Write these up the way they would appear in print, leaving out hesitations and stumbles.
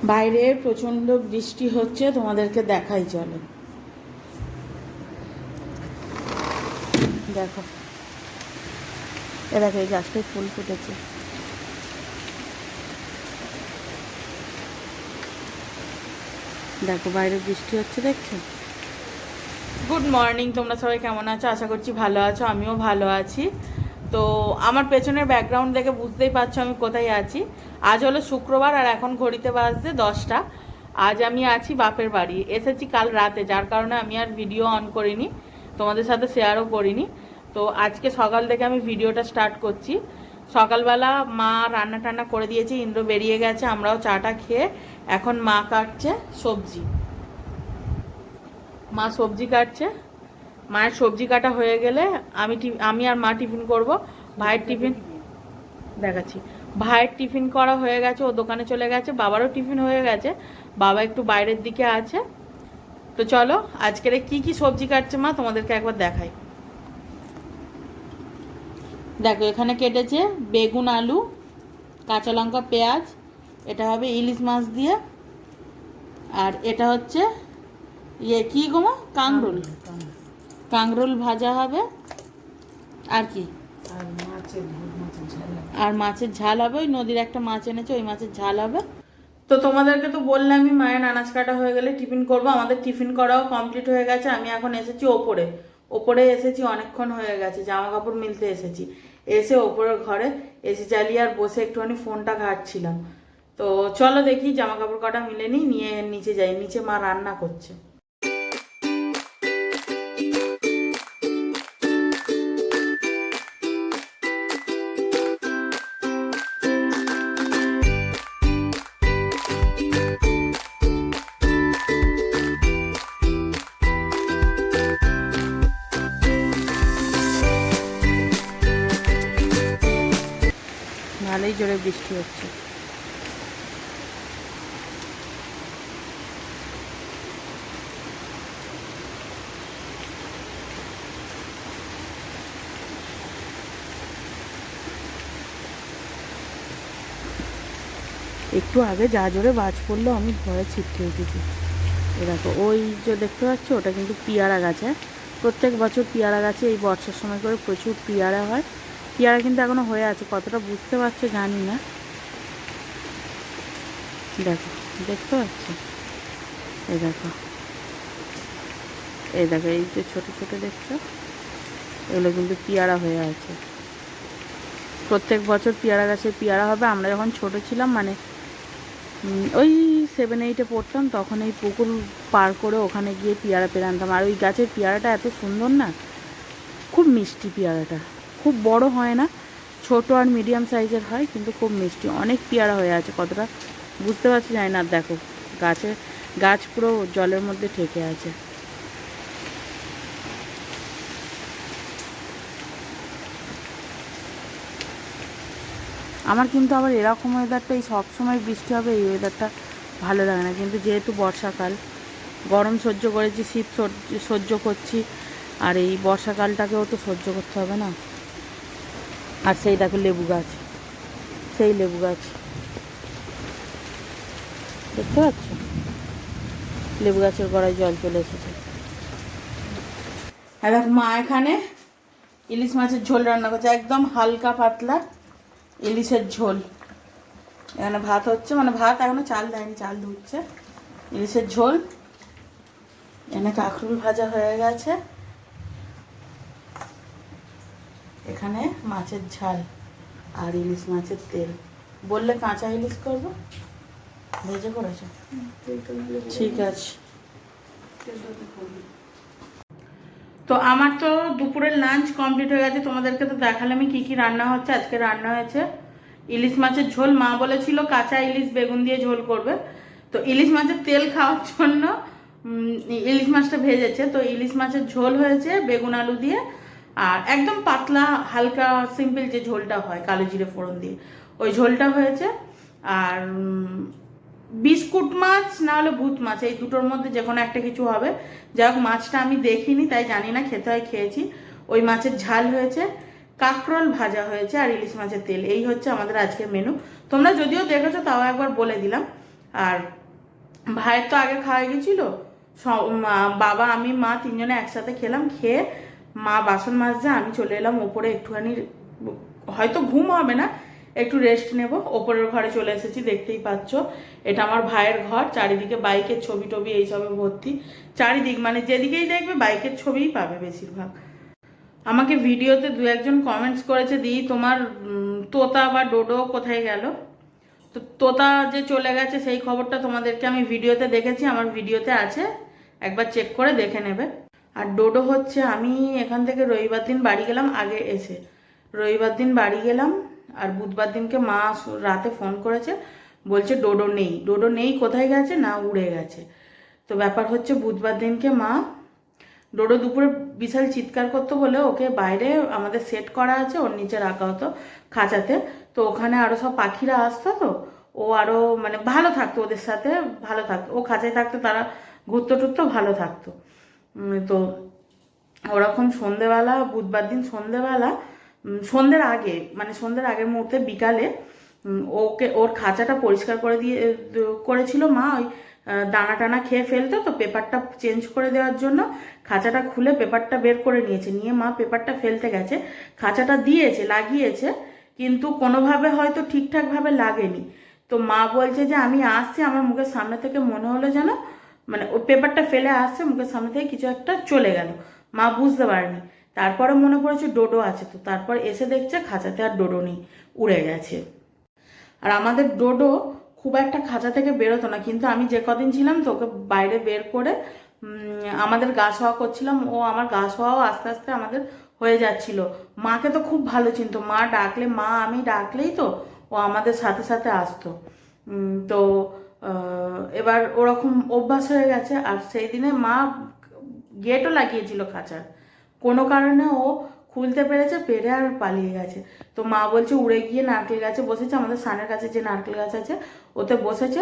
বাইরে প্রচণ্ড বৃষ্টি হচ্ছে, তোমাদেরকে দেখাই চলো। দেখো, দেখো এই গাছটায় ফুল ফুটেছে। দেখো বাইরে বৃষ্টি হচ্ছে, দেখছো? গুড মর্নিং, তোমরা সবাই কেমন আছো? আশা করছি ভালো আছো, আমিও ভালো আছি। তো আমার পেছনের ব্যাকগ্রাউন্ড দেখে বুঝতেই পারছো আমি কোথায় আছি। আজ হলো শুক্রবার আর এখন ঘড়িতে বাজছে 10টা। আজ আমি আছি বাপের বাড়ি, এসেছি কাল রাতে, যার কারণে আমি আর ভিডিও অন করিনি, তোমাদের সাথে শেয়ারও করিনি। তো আজকে সকাল থেকে আমি ভিডিওটা স্টার্ট করছি। সকালবেলা মা রান্না টান্না করে দিয়েছে, ইন্দ্র বেরিয়ে গেছে, আমরাও চাটা খেয়ে এখন মা কাটছে সবজি। মা সবজি কাটছে, মায়ের সবজি কাটা হয়ে গেলে আমি আর মা টিফিন করব। ভাইয়ের টিফিন দেখাচ্ছি, ভাইয়ের টিফিন করা হয়ে গেছে, ও দোকানে চলে গেছে। বাবারও টিফিন হয়ে গেছে, বাবা একটু বাইরের দিকে আছে। তো চলো আজকের কি কি সবজি কাটছে মা তোমাদেরকে একবার দেখাই। দেখো এখানে কেটেছে বেগুন, আলু, কাঁচা লঙ্কা, পেঁয়াজ। এটা হবে ইলিশ মাছ দিয়ে। আর এটা হচ্ছে কি গো মা? কাঁকরোল। কাঁকরোল ভাজা হবে। আর কি? আর মাছের ঝাল হবে, ওই নদীর একটা মাছ এনেছে, ওই মাছের ঝাল হবে। তো তোমাদেরকে তো বললামই মায়ের আনাজ কাটা হয়ে গেলে টিফিন করব। আমাদের টিফিন করাও কমপ্লিট হয়ে গেছে। আমি এখন এসেছি ওপরে, ওপরে এসেছি অনেকক্ষণ হয়ে গেছে, জামা কাপড় মিলতে এসেছি। এসে ওপরের ঘরে এসি চালিয়ে আর বসে একটুখানি ফোনটা ঘাঁটছিলাম। তো চলো দেখি জামা কাপড় কটা মিলে নিয়ে নিচে যাই। নিচে মা রান্না করছে। ভালোই জোরে বৃষ্টি হচ্ছে। একটু আগে যা জোরে বাজ পড়লো আমি ভয়ে ছিটকে উঠেছি। এ দেখো ওই যে দেখতে পাচ্ছ, ওটা কিন্তু পেয়ারা গাছ। হ্যাঁ, প্রত্যেক বছর পেয়ারা গাছে এই বর্ষার সময় করে প্রচুর পেয়ারা হয়। পেয়ারা কিন্তু এখনো হয়ে আছে, কতটা বুঝতে পারছো জানি না। দেখো, দেখতে পাচ্ছ? এই দেখো, এই দেখো, এই যে ছোট ছোট দেখছো, এগুলো কিন্তু পেয়ারা হয়ে আছে। প্রত্যেক বছর পেয়ারা গাছে পেয়ারা হবে। আমরা যখন ছোট ছিলাম, মানে ওই 7-8-এ পড়তাম, তখন এই পুকুর পার করে ওখানে গিয়ে পেয়ারা পেরে আনতাম। আর ওই গাছের পেয়ারাটা এত সুন্দর না, খুব মিষ্টি পেয়ারাটা। খুব বড় হয় না, ছোট আর মিডিয়াম সাইজের হয়, কিন্তু খুব মিষ্টি। অনেক পেয়ারা হয়ে আছে, কতটা বুঝতে পারছি জানি না। দেখো গাছ পুরো জলের মধ্যে ঠেকে আছে। আমার কিন্তু আবার এরকম ওয়েদারটা, এই সবসময় বৃষ্টি হবে এই ওয়েদারটা ভালো লাগে না। কিন্তু যেহেতু বর্ষাকাল, গরম সহ্য করেছি, শীত সহ্য করছি, আর এই বর্ষাকালটাকেও তো সহ্য করতে হবে না। আর সেই দেখো লেবু গাছ, সেই লেবু গাছ দেখতে পাচ্ছ? লেবু গাছের গোড়ায় জল চলে এসেছে। আর দেখো মা এখানে ইলিশ মাছের ঝোল রান্না করছে, একদম হালকা পাতলা ইলিশের ঝোল। এখানে ভাত হচ্ছে, মানে ভাত এখনো চাল দেয়নি, চাল ধুচ্ছে। ইলিশের ঝোল, এখানে কাঁকরোল ভাজা হয়ে গেছে, এখানে মাছের ঝাল আর ইলিশ মাছের তেল। বললে কাঁচা ইলিশ করবো, ভেজে করেছো? ঠিক আছে। তো আমার তো দুপুরের লাঞ্চ কমপ্লিট হয়ে গেছে। তোমাদেরকে তো দেখালামই কি কি রান্না হচ্ছে। আজকে রান্না হয়েছে ইলিশ মাছের ঝোল। মা বলেছিল কাঁচা ইলিশ বেগুন দিয়ে ঝোল করবে, তো ইলিশ মাছের তেল খাওয়ার জন্য ইলিশ মাছটা ভেজেছে। তো ইলিশ মাছের ঝোল হয়েছে বেগুন আলু দিয়ে, আর একদম পাতলা হালকা সিম্পল যে ঝোলটা হয় কালো জিরে ফোড়ন দিয়ে, ওই ঝোলটা হয়েছে। আর বিস্কুট মাছ না হলে ভূত মাছ, এই দুটোর মধ্যে যে কোনো একটা কিছু হবে। যাই হোক, মাছটা আমি দেখিনি তাই জানি না, খেতে হয় খেয়েছি। ওই মাছের ঝাল হয়েছে, কাঁকরোল ভাজা হয়েছে, আর ইলিশ মাছের তেল। এই হচ্ছে আমাদের আজকের মেনু। তোমরা যদিও দেখেছো তাও একবার বলে দিলাম। আর ভাইয়ের তো আগে খাওয়া গেছিলো, বাবা আমি মা তিনজনে একসাথে খেলাম। খেয়ে মা বাসন মাজছে, আমি চলে এলাম ওপরে একটুখানি, হয়তো ঘুম হবে না, একটু রেস্ট নেব। ওপরের ঘরে চলে এসেছি, দেখতেই পাচ্ছ এটা আমার ভাইয়ের ঘর। চারিদিকে বাইকের ছবি টবি এইসবে ভর্তি, চারিদিক মানে যেদিকেই দেখবে বাইকের ছবিই পাবে বেশিরভাগ। আমাকে ভিডিওতে দু একজন কমেন্টস করেছে, দিই তোমার তোতা বা ডোডো কোথায় গেল। তো তোতা যে চলে গেছে সেই খবরটা তোমাদেরকে আমি ভিডিওতে দেখেছি, আমার ভিডিওতে আছে, একবার চেক করে দেখে নেবে। আর ডোডো হচ্ছে, আমি এখান থেকে রবিবার দিন বাড়ি গেলাম, আগে এসে রবিবার দিন বাড়ি গেলাম, আর বুধবার দিনকে মা রাতে ফোন করেছে, বলছে ডোডো নেই। ডোডো নেই কোথায় গেছে, না উড়ে গেছে। তো ব্যাপার হচ্ছে বুধবার দিনকে মা, ডোডো দুপুরে বিশাল চিৎকার করতো বলে ওকে বাইরে আমাদের সেট করা আছে, ওর নিচে রাখা হতো খাঁচাতে। তো ওখানে আরও সব পাখিরা আসতো, তো ও আরও মানে ভালো থাকতো, ওদের সাথে ভালো থাকতো, ও খাঁচায় থাকতো, তারা ঘুরতো টুরতো, ভালো থাকতো। তো ওরকম সন্ধেবেলা, বুধবার দিন সন্ধেবেলা, সন্ধ্যের আগে মানে সন্ধ্যের আগের মুহূর্তে বিকালে ওকে ওর খাঁচাটা পরিষ্কার করে করেছিল মা। ওই দানা টানা খেয়ে ফেলতো, তো পেপারটা চেঞ্জ করে দেওয়ার জন্য খাঁচাটা খুলে পেপারটা বের করে নিয়েছে, নিয়ে মা পেপারটা ফেলতে গেছে, খাঁচাটা দিয়েছে লাগিয়েছে, কিন্তু কোনোভাবে হয়তো ঠিকঠাকভাবে লাগেনি। তো মা বলছে যে আমি আসছি, আমার মুখের সামনে থেকে মনে হলো যেন মানে ওই পেপারটা ফেলে আসছে, মুখের সামনে থেকে কিছু একটা চলে গেল, মা বুঝতে পারেনি। তারপরে মনে পড়েছে ডোডো আছে, তো তারপর এসে দেখছে খাঁচাতে আর ডোডো নেই, উড়ে গেছে। আর আমাদের ডোডো খুব একটা খাঁচা থেকে বেরোতো না, কিন্তু আমি যে কদিন ছিলাম তো ওকে বাইরে বের করে আমাদের গা শোয়া করছিলাম, ও আমার গা শোয়াও আস্তে আস্তে আমাদের হয়ে যাচ্ছিল। মাকে তো খুব ভালো চিনতো, মা ডাকলে, মা আমি ডাকলেই তো ও আমাদের সাথে সাথে আসতো। তো এবার ওরকম অভ্যাস হয়ে গেছে। আর সেই দিনে মা গেটও লাগিয়েছিল খাঁচার, কোনো কারণে ও খুলতে পেরেছে, পেরে আর পালিয়ে গেছে। তো মা বলছে উড়ে গিয়ে নারকেল গাছে বসেছে, আমাদের সানের কাছে যে নারকেল গাছ আছে ওতে বসেছে।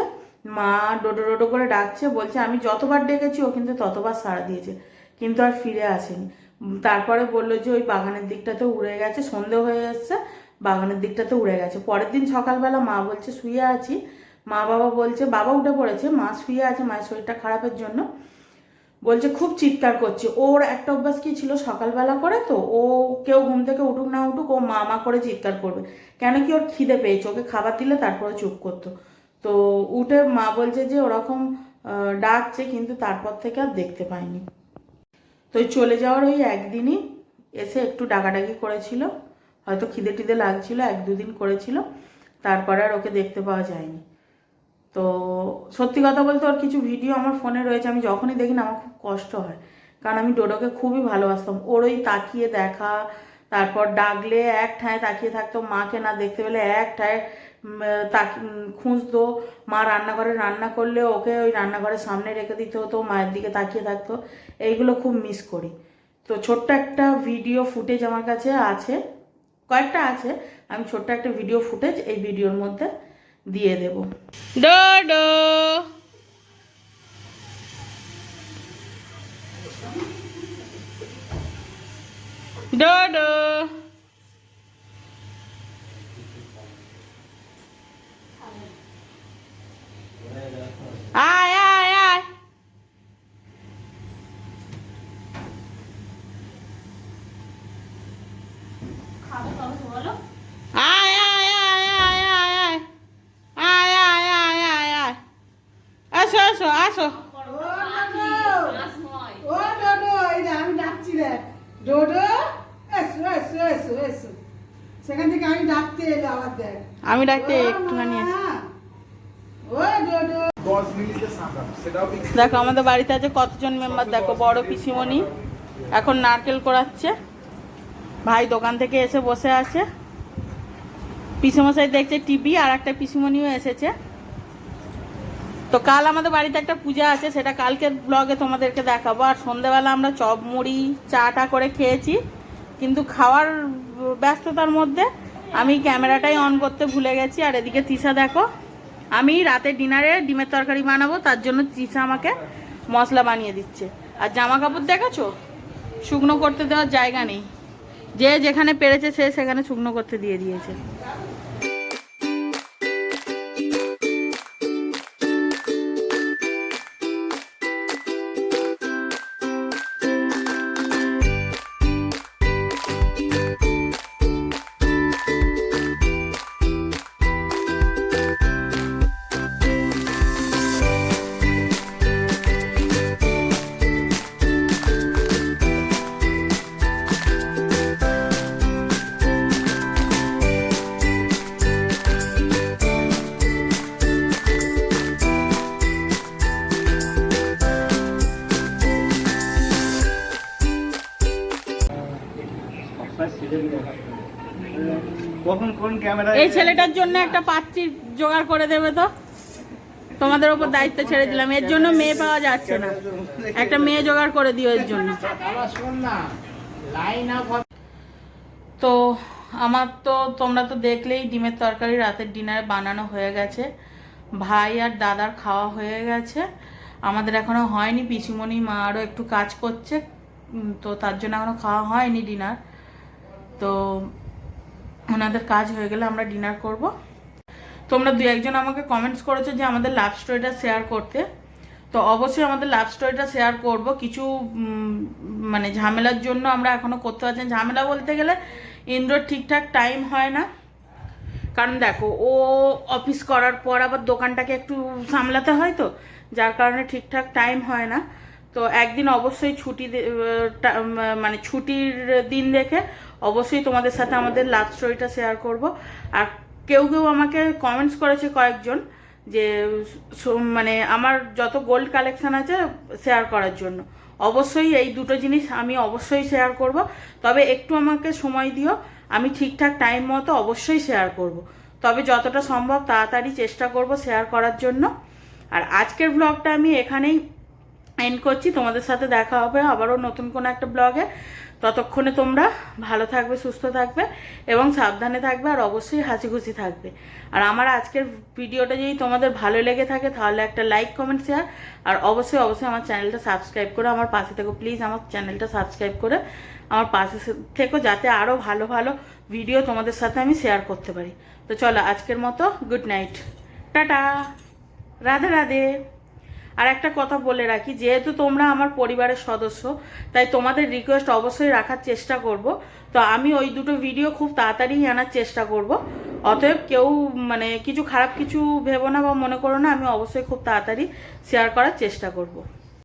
মা ডোডো ডোডো করে ডাকছে, বলছে আমি যতবার ডেকেছি ও কিন্তু ততবার সাড়া দিয়েছে, কিন্তু আর ফিরে আসেনি। তারপরে বললো যে ওই বাগানের দিকটাতে উড়ে গেছে, সন্ধে হয়ে এসছে, বাগানের দিকটাতে উড়ে গেছে। পরের দিন সকালবেলা মা বলছে শুয়ে আছি, মা বাবা বলছে, বাবা উঠে পড়েছে, মা শুয়ে আছে, মায়ের শরীরটা খারাপের জন্য, বলছে খুব চিৎকার করছে। ওর একটা অভ্যাস কি ছিল, সকালবেলা করে তো ও কেউ ঘুম থেকে উঠুক না উঠুক ও মা মা করে চিৎকার করবে, কেন কি ওর খিদে পেয়েছে, ওকে খাবার দিলে তারপরে চুপ করতো। তো উঠে মা বলছে যে ওরকম ডাকছে, কিন্তু তারপর থেকে আর দেখতে পাইনি। তো চলে যাওয়ার ওই একদিনই এসে একটু ডাকাডাকি করেছিল, হয়তো খিদে টিদে লাগছিল, এক দুদিন করেছিল, তারপরে আর ওকে দেখতে পাওয়া যায়নি। তো সত্যি কথা বলতে ওর কিছু ভিডিও আমার ফোনে রয়েছে, আমি যখনই দেখি না আমার খুব কষ্ট হয়, কারণ আমি ডোডোকে খুবই ভালোবাসতাম। ওর ওই তাকিয়ে দেখা, তারপর ডাকলে এক ঠায় তাকিয়ে থাকতো, মাকে না দেখতে পেলে এক ঠায় খুঁজতো, মা রান্নাঘরে রান্না করলে ওকে ওই রান্নাঘরের সামনে রেখে দিতে হতো, মায়ের দিকে তাকিয়ে থাকতো, এইগুলো খুব মিস করি। তো ছোট্ট একটা ভিডিও ফুটেজ আমার কাছে আছে, কয়েকটা আছে, আমি ছোট্ট একটা ভিডিও ফুটেজ এই ভিডিওর মধ্যে দিয়ে দেব। ডোডো ডোডো আয় আয় আয়, আয় আয় আয় আয় আয় আয় আয় আয় আয় আয় আয়, আসো আসো আসো। আমি ডাকছি রে ডোডো, এসো এসো এসো এসো, সেখান থেকে আমি ডাকতে এলো আবার দেখ, আমি ডাকতে একটুখানি আসি। ও ডোডো, দেখো আমাদের বাড়িতে আছে কতজন মেম্বার, দেখো বড় পিসিমণি এখন নারকেল কোড়াচ্ছে, ভাই দোকান থেকে এসে বসে আছে, পিসিমশাই দেখছে টিভি, আর একটা পিসিমণিও এসেছে। তো কাল আমাদের বাড়িতে একটা পূজা আছে, সেটা কালকের ব্লগে তোমাদেরকে দেখাবো। আর সন্ধ্যেবেলা আমরা চপ মুড়ি চাটা করে খেয়েছি, কিন্তু খাওয়ার ব্যস্ততার মধ্যে আমি ক্যামেরাটাই অন করতে ভুলে গেছি। আর এদিকে তৃষা দেখো, আমি রাতে ডিনারে ডিমের তরকারি বানাবো, তার জন্য তৃষা আমাকে মশলা বানিয়ে দিচ্ছে। আর জামা কাপড় দেখেছো, শুকনো করতে দেওয়ার জায়গা নেই, যে যেখানে পেরেছে সে সেখানে শুকনো করতে দিয়ে দিয়েছে। কখন কোন ক্যামেরা এই ছেলেটার জন্য একটা পাত্রী জোগাড় করে দেবে তো, তোমাদের ওপর দায়িত্ব ছেড়ে দিলাম। এর জন্য মেয়ে পাওয়া যাচ্ছে না, একটা মেয়ে জোগাড় করে দিও এর জন্য। তো আমার তো তোমরা তো দেখলেই ডিমের তরকারি রাতের ডিনারে বানানো হয়ে গেছে, ভাই আর দাদার খাওয়া হয়ে গেছে, আমাদের এখনো হয়নি। পিসিমণি মা আরও একটু কাজ করছে, তো তার জন্য এখনো খাওয়া হয়নি ডিনার। তো ওনাদের কাজ হয়ে গেলে আমরা ডিনার করব। তোমরা দু একজন আমাকে কমেন্টস করেছো যে আমাদের লাভ স্টোরিটা শেয়ার করতে, তো অবশ্যই আমাদের লাভ স্টোরিটা শেয়ার করব। কিছু মানে ঝামেলার জন্য আমরা এখনও করতে পারছি না। ঝামেলা বলতে গেলে ইন্দ্রর ঠিকঠাক টাইম হয় না, কারণ দেখো ও অফিস করার পর আবার দোকানটাকে একটু সামলাতে হয়, তো যার কারণে ঠিকঠাক টাইম হয় না। তো একদিন অবশ্যই মানে ছুটির দিন দেখে অবশ্যই তোমাদের সাথে আমাদের লাভ স্টোরিটা শেয়ার করব। আর কেউ কেউ আমাকে কমেন্টস করেছে কয়েকজন যে মানে আমার যত গোল্ড কালেকশন আছে শেয়ার করার জন্য। অবশ্যই এই দুটো জিনিস আমি অবশ্যই শেয়ার করব, তবে একটু আমাকে সময় দিও, আমি ঠিকঠাক টাইম মতো অবশ্যই শেয়ার করব। তবে যতটা সম্ভব তাড়াতাড়ি চেষ্টা করব শেয়ার করার জন্য। আর আজকের ব্লগটা আমি এখানেই এন্ড করছি। তোমাদের সাথে দেখা হবে আবারও নতুন কোনো একটা ব্লগে। ততক্ষণে তোমরা ভালো থাকবে, সুস্থ থাকবে এবং সাবধানে থাকবে, আর অবশ্যই হাসি খুশি থাকবে। আর আমার আজকের ভিডিওটা যদি তোমাদের ভালো লেগে থাকে তাহলে একটা লাইক, কমেন্ট, শেয়ার, আর অবশ্যই অবশ্যই আমার চ্যানেলটা সাবস্ক্রাইব করে আমার পাশে থেকো। প্লিজ আমার চ্যানেলটা সাবস্ক্রাইব করে আমার পাশে থেকো, যাতে আরও ভালো ভালো ভিডিও তোমাদের সাথে আমি শেয়ার করতে পারি। তো চলো আজকের মতো good night, tata, Radhe Radhe. আর একটা কথা বলে রাখি, যেহেতু তোমরা আমার পরিবারের সদস্য, তাই তোমাদের রিকোয়েস্ট অবশ্যই রাখার চেষ্টা করব। তো আমি ওই দুটো ভিডিও খুব তাড়াতাড়ি আনার চেষ্টা করব। অতএব কেউ মানে কিছু খারাপ কিছু ভেবো না বা মনে করো না, আমি অবশ্যই খুব তাড়াতাড়ি শেয়ার করার চেষ্টা করব।